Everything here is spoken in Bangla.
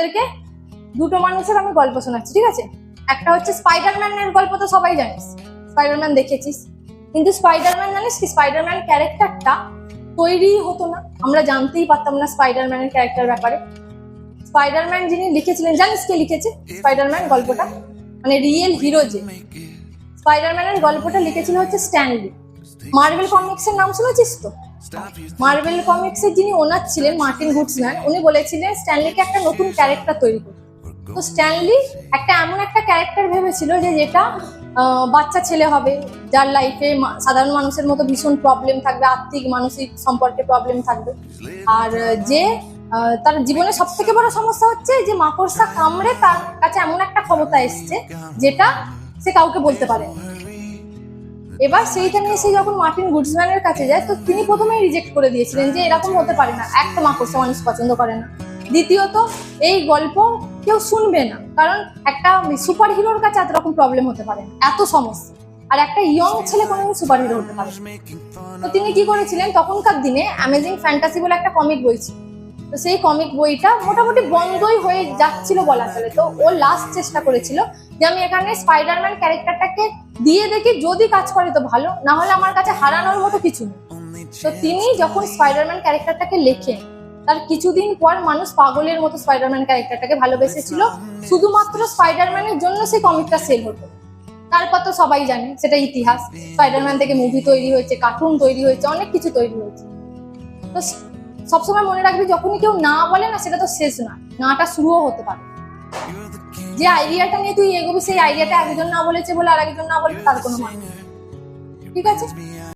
তোদেরকে দুটো মানুষের আমি গল্প শোনাচ্ছি, ঠিক আছে? একটা হচ্ছে স্পাইডারম্যানের গল্প, তো সবাই জানিস, স্পাইডারম্যান দেখেছিস। কিন্তু স্পাইডারম্যান জানিস কি, স্পাইডারম্যান ক্যারেক্টারটা তৈরি হতো না, আমরা জানতেই পারতাম না স্পাইডারম্যানের ক্যারেক্টার ব্যাপারে। স্পাইডারম্যান যিনি লিখেছিলেন, জানিস কে লিখেছে স্পাইডারম্যান গল্পটা? মানে রিয়েল হিরো যে স্পাইডারম্যানের গল্পটা লিখেছিল হচ্ছে স্ট্যান লি। মার্ভেল কমিক্সের নাম শুনেছিস তো? মার্ভেল কমিক্সের যিনি ওনার ছিলেন মার্টিন গুডসম্যান, উনি বলেছিলেন স্ট্যানলিকে একটা নতুন ক্যারেক্টার তৈরি করতে। তো স্ট্যানলি এমন একটা ক্যারেক্টার ভেবেছিল যে যেটা বাচ্চা ছেলে হবে, যার লাইফে সাধারণ মানুষের মতো ভীষণ প্রবলেম থাকবে, আর্থিক মানসিক সম্পর্কে প্রবলেম থাকবে, আর যে তার জীবনে সব থেকে বড় সমস্যা হচ্ছে যে মাকড়সা কামড়ে তার কাছে এমন একটা ক্ষমতা এসছে যেটা সে কাউকে বলতে পারে না। এবার সেইটা নিয়ে সে যখন মার্টিন গুডসম্যানের কাছে যায়, তো তিনি প্রথমেই রিজেক্ট করে দিয়েছিলেন যে এরকম হতে পারে না, একটা মাকড়সা মানুষ পছন্দ করে না, দ্বিতীয়ত এই গল্প কেউ শুনবে না, কারণ একটা সুপার হিরোর কাছে এত রকম প্রবলেম হতে পারে না, এত সমস্যা, আর একটা ইয়ং ছেলে কোনোদিন সুপার হিরো হতে পারে। তো তিনি কি করেছিলেন, তখনকার দিনে অ্যামেজিং ফ্যান্টাসি বলে একটা কমিক বই ছিল, তো সেই কমিক বইটা মোটামুটি বন্ধই হয়ে যাচ্ছিল বলা চলে। তো ও লাস্ট চেষ্টা করেছিল যে আমি এখানে স্পাইডারম্যান ক্যারেক্টারটাকে দিয়ে দেখি, যদি কাজ করে তো ভালো, না হলে আমার কাছে হারানোর মতো কিছু নেই। তো তিনি যখন স্পাইডারম্যান ক্যারেক্টারটাকে লেখেন, তার কিছুদিন পর মানুষ পাগলের মতো স্পাইডারম্যান ক্যারেক্টারটাকে ভালোবেসেছিল, শুধুমাত্র স্পাইডারম্যানের জন্য সেই কমিকটা সেল হতো। তারপর তো সবাই জানে সেটা ইতিহাস, স্পাইডারম্যান থেকে মুভি তৈরি হয়েছে, কার্টুন তৈরি হয়েছে, অনেক কিছু তৈরি হয়েছে। তো সবসময় মনে রাখবি, যখনই কেউ না বলে না, সেটা তো শেষ না, নাটা শুরুও হতে পারে। যে আইডিয়াটা নিয়ে তুই এগোবি, সেই আইডিয়াটা একজন না বলেছে বলে আর একজন না বলে তার কোনো মানে নেই, ঠিক আছে?